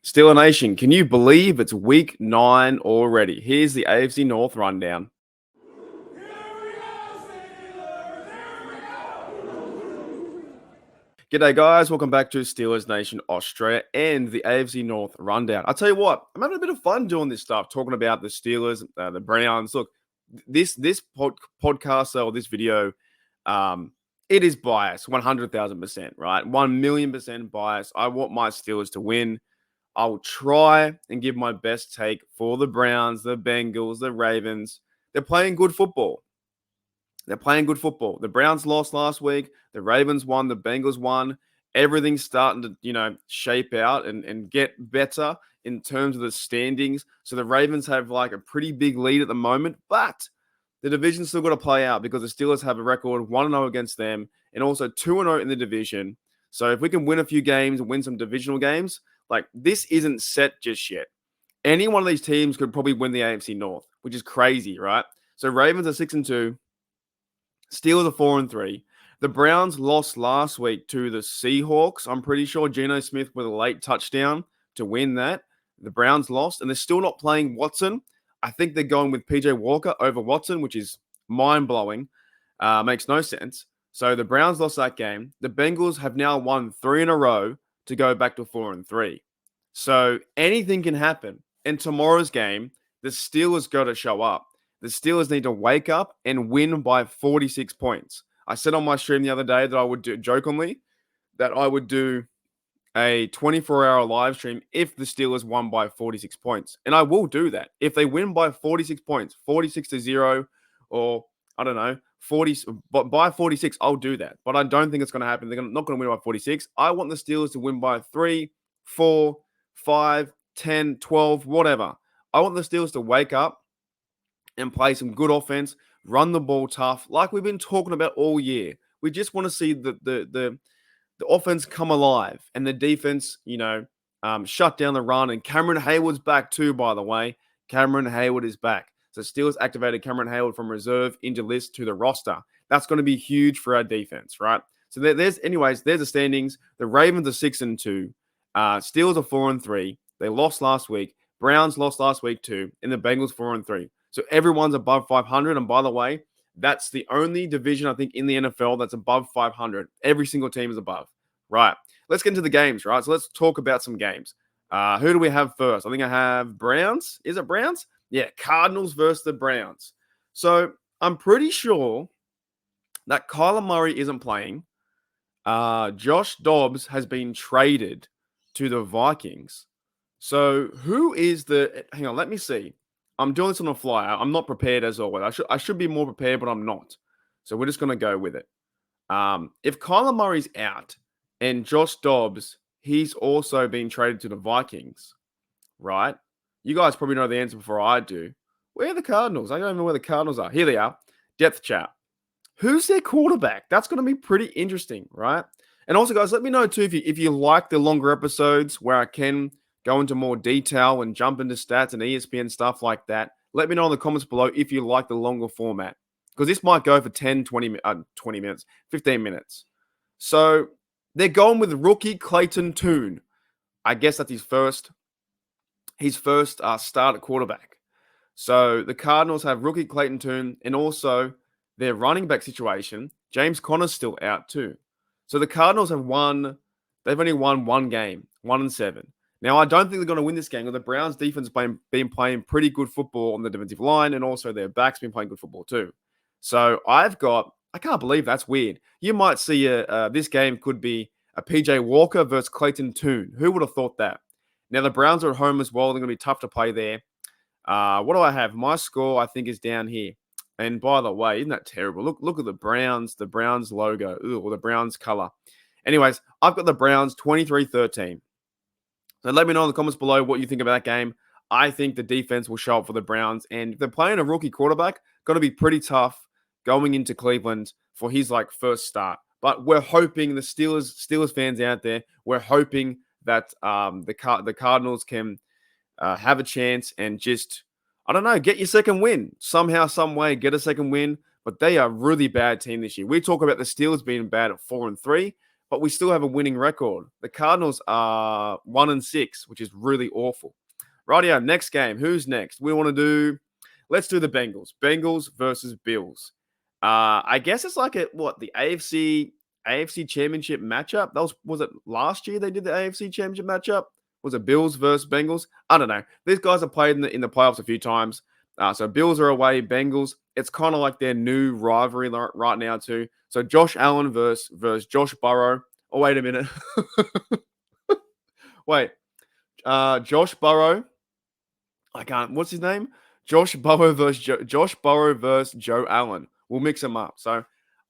Steeler Nation, can you believe it's week 9 already? Here's the AFC North rundown. G'day guys, welcome back to Steelers Nation Australia and the AFC North rundown. I'll tell you what, I'm having a bit of fun doing this stuff, talking about the Steelers, the Browns. Look, this podcast or this video, it is biased, 100,000%, right? 1,000,000% biased. I want my Steelers to win. I will try and give my best take for the Browns, the Bengals, the Ravens. They're playing good football. The Browns lost last week. The Ravens won. The Bengals won. Everything's starting to, shape out and get better in terms of the standings. So the Ravens have like a pretty big lead at the moment, but the division's still got to play out because the Steelers have a record 1-0 against them and also 2-0 in the division. So if we can win a few games and win some divisional games, like this isn't set just yet. Any one of these teams could probably win the AFC North, which is crazy, right? So Ravens are 6-2. Steelers are 4-3. The Browns lost last week to the Seahawks. I'm pretty sure Geno Smith with a late touchdown to win that. The Browns lost, and they're still not playing Watson. I think they're going with PJ Walker over Watson, which is mind-blowing. Makes no sense. So the Browns lost that game. The Bengals have now won 3 in a row to go back to 4-3. So anything can happen. In tomorrow's game, the Steelers got to show up. The Steelers need to wake up and win by 46 points. I said on my stream the other day that I would do, jokingly, that I would do a 24-hour live stream if the Steelers won by 46 points. And I will do that. If they win by 46 points, 46-0, or I don't know, 40, but by 46, I'll do that. But I don't think it's going to happen. They're not going to win by 46. I want the Steelers to win by 3, 4, 5, 10, 12, whatever. I want the Steelers to wake up and play some good offense, run the ball tough, like we've been talking about all year. We just want to see the offense come alive and the defense, shut down the run. And Cameron Hayward's back too, by the way. Cameron Hayward is back. So Steelers activated Cameron Hayward from reserve injured list to the roster. That's going to be huge for our defense, right? So there's the standings. The Ravens are 6-2. Steelers are 4-3. They lost last week. Browns lost last week too. And the Bengals 4-3. So everyone's above 500. And by the way, that's the only division, I think, in the NFL that's above 500. Every single team is above. Right. Let's get into the games, right? So let's talk about some games. Who do we have first? I think I have Browns. Is it Browns? Yeah, Cardinals versus the Browns. So I'm pretty sure that Kyler Murray isn't playing. Josh Dobbs has been traded to the Vikings. So who is the... Hang on, let me see. I'm doing this on a fly. I'm not prepared as always. I should be more prepared, but I'm not. So we're just going to go with it. If Kyler Murray's out and Josh Dobbs, he's also been traded to the Vikings, right? You guys probably know the answer before I do. Where are the Cardinals? I don't even know where the Cardinals are. Here they are. Depth chart. Who's their quarterback? That's going to be pretty interesting, right? And also, guys, let me know too if you like the longer episodes where I can go into more detail and jump into stats and ESPN stuff like that. Let me know in the comments below if you like the longer format. Because this might go for 10, 20 minutes, 15 minutes. So they're going with rookie Clayton Tune. I guess that's his first start at quarterback. So the Cardinals have rookie Clayton Tune and also their running back situation. James Conner's still out too. So the Cardinals they've only won one game, 1-7. Now, I don't think they're going to win this game. The Browns' defense has been playing pretty good football on the defensive line, and also their back's been playing good football too. So I can't believe that's weird. You might see this game could be a PJ Walker versus Clayton Tune. Who would have thought that? Now, the Browns are at home as well. They're going to be tough to play there. What do I have? My score, I think, is down here. And by the way, isn't that terrible? Look at the Browns logo, or the Browns color. Anyways, I've got the Browns 23-13. So let me know in the comments below what you think about that game. I think the defense will show up for the Browns. And if they're playing a rookie quarterback, going to be pretty tough going into Cleveland for his first start. But we're hoping the Steelers fans out there, we're hoping that the Cardinals can have a chance and just, I don't know, get your second win. Somehow, some way, get a second win. But they are a really bad team this year. We talk about the Steelers being bad at 4-3. but we still have a winning record. The Cardinals are 1-6, which is really awful. Rightio, next game. Who's next? Let's do the Bengals. Bengals versus Bills. I guess it's like the AFC Championship matchup. Was it last year they did the AFC Championship matchup? Was it Bills versus Bengals? I don't know. These guys have played in the playoffs a few times. So Bills are away, Bengals. It's kind of like their new rivalry right now too. So Josh Allen versus Josh Burrow. Oh, wait a minute. Wait. Josh Burrow. I can't. What's his name? Josh Burrow versus Joe Allen. We'll mix them up. So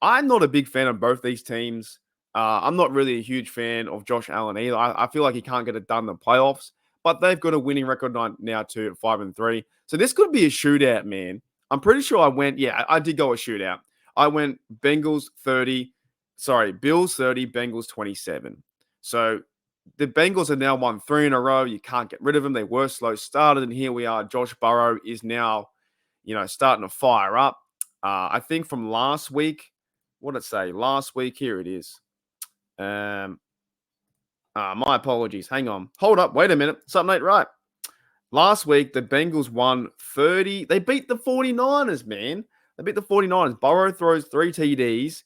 I'm not a big fan of both these teams. I'm not really a huge fan of Josh Allen either. I feel like he can't get it done in the playoffs, but they've got a winning record now too at 5-3. So this could be a shootout, man. I'm pretty sure I did go a shootout. I went Bills 30, Bengals 27. So the Bengals have now won 3 in a row. You can't get rid of them. They were slow started, and here we are. Josh Burrow is now, starting to fire up. I think from last week, what did it say? Last week, here it is. My apologies. Hang on. Hold up. Wait a minute. Something ain't right. Last week, the Bengals won 30. They beat the 49ers, man. They beat the 49ers. Burrow throws 3 TDs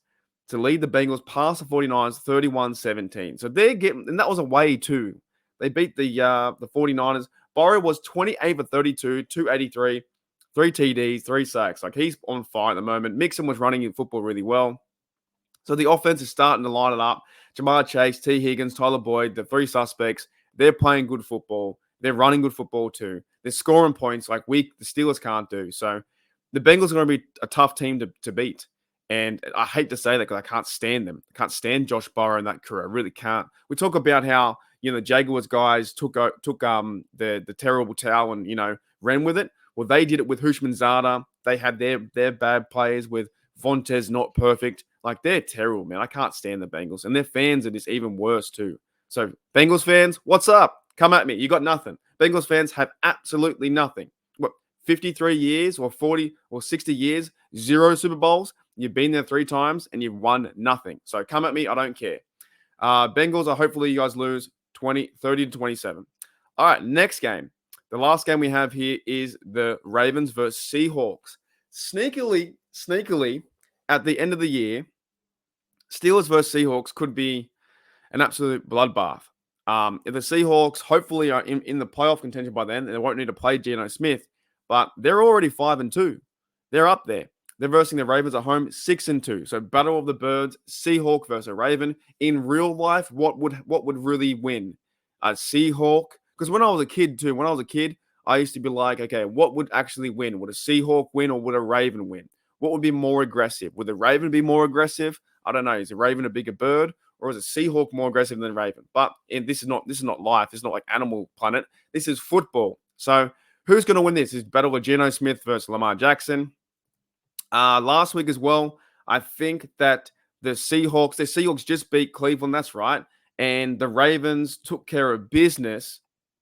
to lead the Bengals past the 49ers 31-17. So they're getting, and that was away too. They beat the 49ers. Burrow was 28 for 32, 283, 3 TDs, 3 sacks. Like, he's on fire at the moment. Mixon was running in football really well. So the offense is starting to line it up. Jamar Chase, T. Higgins, Tyler Boyd, the 3 suspects, they're playing good football. They're running good football too. They're scoring points like the Steelers can't do. So the Bengals are going to be a tough team to beat. And I hate to say that because I can't stand them. I can't stand Josh Burrow and that crew. I really can't. We talk about how, the Jaguars guys took the terrible towel and, ran with it. Well, they did it with Hushmanzada. They had their bad players with Vontez not perfect. Like, they're terrible, man. I can't stand the Bengals. And their fans are just even worse too. So Bengals fans, what's up? Come at me. You got nothing. Bengals fans have absolutely nothing. What, 53 years or 40 or 60 years, 0 Super Bowls? You've been there 3 times and you've won nothing. So come at me. I don't care. Bengals, hopefully you guys lose 30-27. All right, next game. The last game we have here is the Ravens versus Seahawks. Sneakily, at the end of the year, Steelers versus Seahawks could be an absolute bloodbath. If the Seahawks hopefully are in the playoff contention by then, they won't need to play Geno Smith, but they're already 5-2. They're up there. They're versing the Ravens at home 6-2. So battle of the birds, Seahawk versus a Raven. In real life, what would really win? A Seahawk? Because when I was a kid, I used to be like, okay, what would actually win? Would a Seahawk win or would a Raven win? What would be more aggressive? Would the Raven be more aggressive? I don't know. Is the Raven a bigger bird? Or is a Seahawk more aggressive than Raven? But this is not life. This is not like Animal Planet. This is football. So who's going to win this? This is battle of Geno Smith versus Lamar Jackson. Last week as well, I think that the Seahawks just beat Cleveland. That's right. And the Ravens took care of business.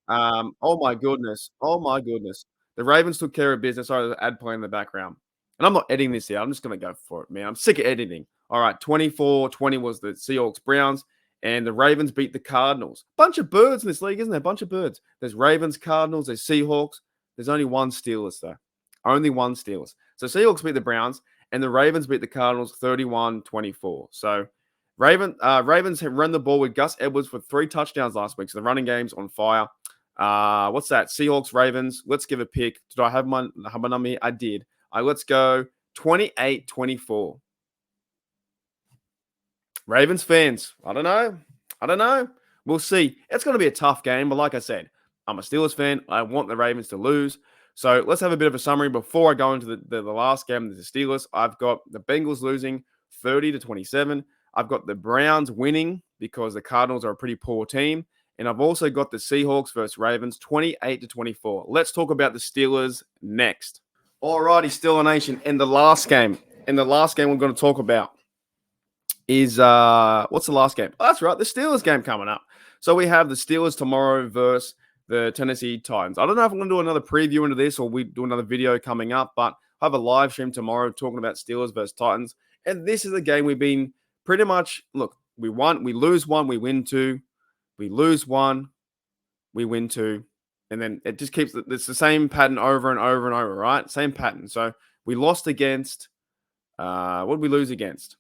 Oh my goodness. The Ravens took care of business. Sorry, there's an ad playing in the background. And I'm not editing this out. I'm just going to go for it, man. I'm sick of editing. All right, 24-20 was the Seahawks-Browns, and the Ravens beat the Cardinals. Bunch of birds in this league, isn't there? Bunch of birds. There's Ravens, Cardinals, there's Seahawks. There's only one Steelers, though. Only one Steelers. So Seahawks beat the Browns, and the Ravens beat the Cardinals 31-24. So Ravens have run the ball with Gus Edwards for 3 touchdowns last week. So the running game's on fire. What's that? Seahawks, Ravens. Let's give a pick. Did I have my number here? I did. Let's go 28-24. Ravens fans, I don't know. We'll see. It's going to be a tough game, but like I said, I'm a Steelers fan. I want the Ravens to lose. So let's have a bit of a summary before I go into the last game. The Steelers. I've got the Bengals losing 30-27. I've got the Browns winning because the Cardinals are a pretty poor team. And I've also got the Seahawks versus Ravens 28-24. Let's talk about the Steelers next. Alrighty, Steeler Nation. In the last game we're going to talk about is what's the last game? Oh, that's right, the Steelers game coming up. So we have the Steelers tomorrow versus the Tennessee Titans. I don't know if I'm going to do another preview into this or we do another video coming up, but I have a live stream tomorrow talking about Steelers versus Titans. And this is a game we've been pretty much, look, we lose one, we win two, we lose one, we win two, and then it just keeps it's the same pattern over and over and over, right? Same pattern. So we lost against what did we lose against?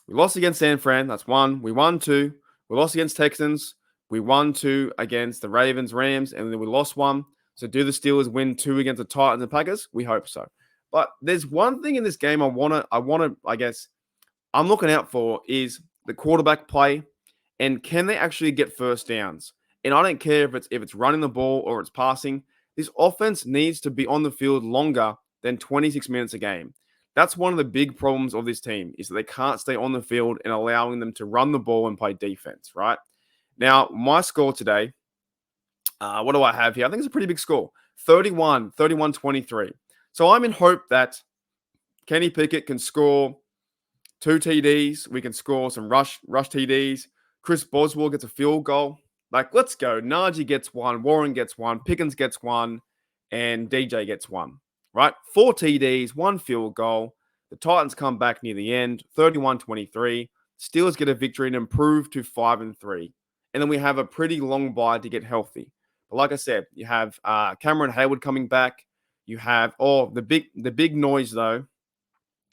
We lost against San Fran. That's one. We won two. We lost against Texans. We won two against the Ravens, Rams, and then we lost one. So do the Steelers win two against the Titans and Packers? We hope so. But there's one thing in this game I guess I'm looking out for is the quarterback play and can they actually get first downs? And I don't care if it's running the ball or it's passing. This offense needs to be on the field longer than 26 minutes a game. That's one of the big problems of this team is that they can't stay on the field and allowing them to run the ball and play defense, right? Now, my score today, what do I have here? I think it's a pretty big score, 31-23. So I'm in hope that Kenny Pickett can score 2 TDs. We can score some rush TDs. Chris Boswell gets a field goal. Like, let's go. Najee gets one. Warren gets one. Pickens gets one. And DJ gets one. Right? 4 TDs, 1 field goal. The Titans come back near the end, 31-23. Steelers get a victory and improve to 5-3. And then we have a pretty long bye to get healthy. But like I said, you have Cameron Hayward coming back. You have the big noise though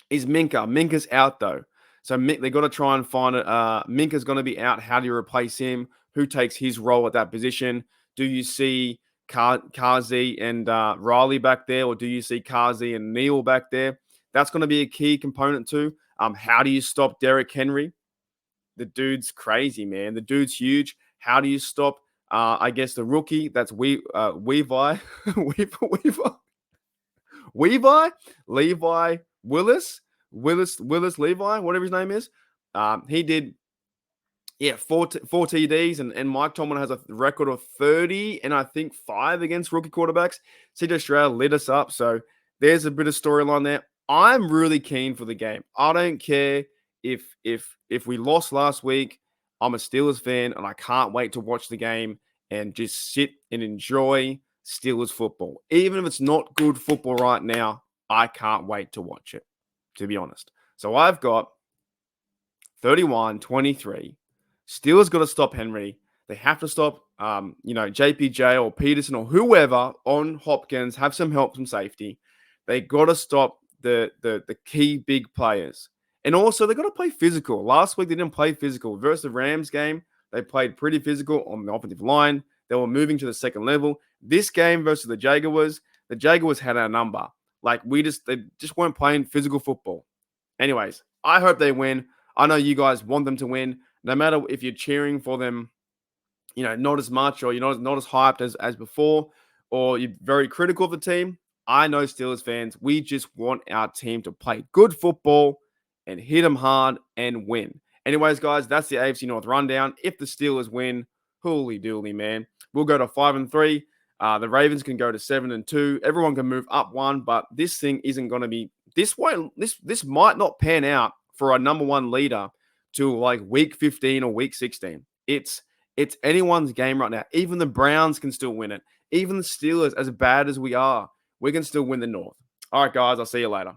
is Minka. Minka's out though. So they got to try and find it. Minka's going to be out. How do you replace him? Who takes his role at that position? Do you see Kazi and Riley back there, or do you see Kazi and Neal back there? That's going to be a key component too. How do you stop Derrick Henry? The dude's crazy, man. The dude's huge. How do you stop? I guess the rookie. That's Levi Willis, Levi, whatever his name is. He did, 4 TDs, and Mike Tomlin has a record of 30 and I think 5 against rookie quarterbacks. CJ Stroud lit us up, so there's a bit of storyline there. I'm really keen for the game. I don't care if we lost last week. I'm a Steelers fan, and I can't wait to watch the game and just sit and enjoy Steelers football. Even if it's not good football right now, I can't wait to watch it, to be honest. So I've got 31-23. Steelers got to stop Henry. They have to stop, JPJ or Peterson or whoever on Hopkins, have some help from safety. They got to stop the key big players. And also, they got to play physical. Last week, they didn't play physical. Versus the Rams game, they played pretty physical on the offensive line. They were moving to the second level. This game versus the Jaguars had our number. Like, they just weren't playing physical football. Anyways, I hope they win. I know you guys want them to win. No matter if you're cheering for them, not as much, or you're not as hyped as before, or you're very critical of the team. I know Steelers fans, we just want our team to play good football and hit them hard and win. Anyways, guys, that's the AFC North rundown. If the Steelers win, holy dooly, man. We'll go to 5-3. The Ravens can go to 7-2. Everyone can move up one, but this thing isn't going to be this might not pan out for our number one leader to like week 15 or week 16. It's anyone's game right now. Even the Browns can still win it. Even the Steelers, as bad as we are, we can still win the North. All right, guys, I'll see you later.